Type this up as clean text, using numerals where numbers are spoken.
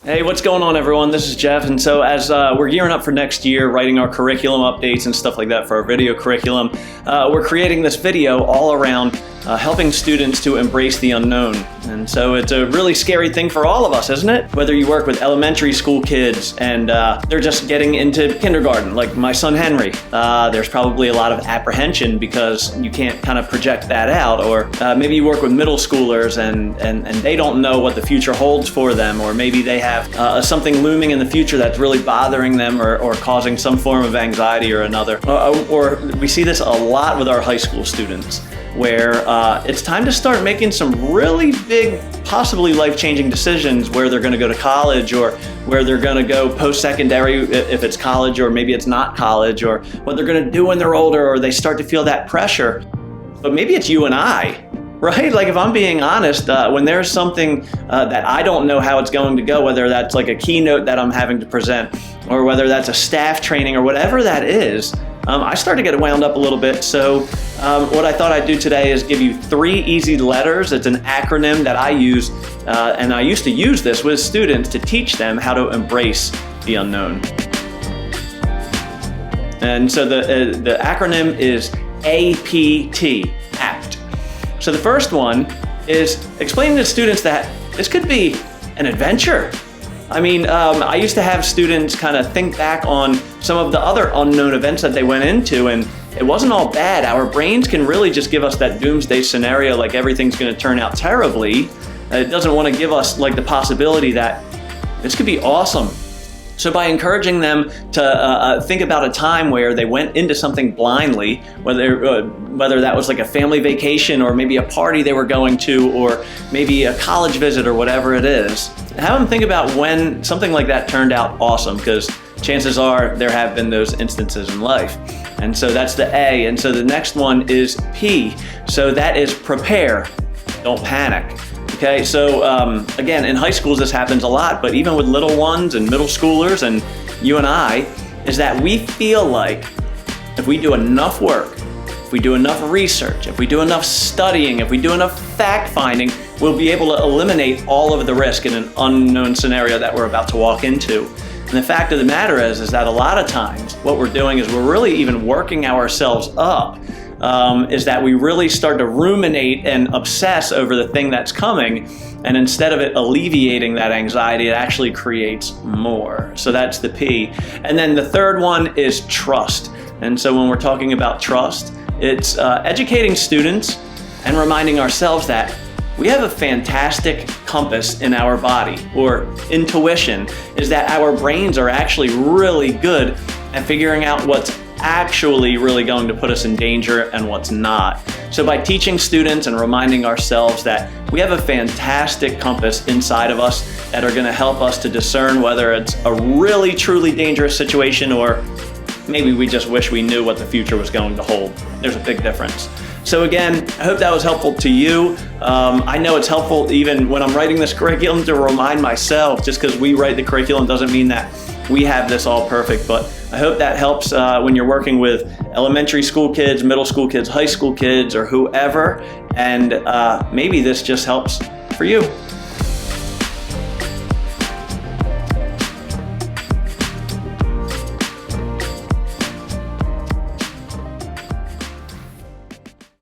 Hey, what's going on, everyone? This is Jeff, and so as we're gearing up for next year, writing our curriculum updates and stuff like that for our video curriculum, we're creating this video all around helping students to embrace the unknown. And so it's a really scary thing for all of us, isn't it? Whether you work with elementary school kids and they're just getting into kindergarten, like my son Henry, there's probably a lot of apprehension because you can't kind of project that out. Or maybe you work with middle schoolers and they don't know what the future holds for them, or maybe they have something looming in the future that's really bothering them or causing some form of anxiety or another. Or we see this a lot with our high school students, where it's time to start making some really big, possibly life-changing decisions where they're going to go to college or where they're going to go post-secondary if it's college, or maybe it's not college, or what they're going to do when they're older, or they start to feel that pressure. But maybe it's you and I, right? Like, if I'm being honest, when there's something that I don't know how it's going to go, whether that's like a keynote that I'm having to present, or whether that's a staff training or whatever that is, I start to get wound up a little bit. So what I thought I'd do today is give you 3 easy letters. It's an acronym that I use, and I used to use this with students to teach them how to embrace the unknown. And so the acronym is APT, APT. So the first one is explaining to students that this could be an adventure. I mean, I used to have students kind of think back on some of the other unknown events that they went into, and it wasn't all bad. Our brains can really just give us that doomsday scenario, like everything's going to turn out terribly. It doesn't want to give us like the possibility that this could be awesome. So by encouraging them to think about a time where they went into something blindly, whether that was like a family vacation or maybe a party they were going to, or maybe a college visit or whatever it is, have them think about when something like that turned out awesome, because chances are there have been those instances in life. And so that's the A. And so the next one is P. So that is prepare, don't panic. Okay, so again, in high schools this happens a lot, but even with little ones and middle schoolers and you and I, is that we feel like if we do enough work, if we do enough research, if we do enough studying, if we do enough fact-finding, we'll be able to eliminate all of the risk in an unknown scenario that we're about to walk into. And the fact of the matter is that a lot of times what we're doing is we're really even working ourselves up. Is that we really start to ruminate and obsess over the thing that's coming, and instead of it alleviating that anxiety, it actually creates more. So that's the P. And then the third one is trust. And so when we're talking about trust, it's educating students and reminding ourselves that we have a fantastic compass in our body, or intuition, is that our brains are actually really good at figuring out what's actually really going to put us in danger and what's not. So by teaching students and reminding ourselves that we have a fantastic compass inside of us that are going to help us to discern whether it's a really truly dangerous situation, or maybe we just wish we knew what the future was going to hold. There's a big difference. So again, I hope that was helpful to you. I know it's helpful even when I'm writing this curriculum to remind myself. Just because we write the curriculum doesn't mean that we have this all perfect, but I hope that helps when you're working with elementary school kids, middle school kids, high school kids, or whoever, and maybe this just helps for you.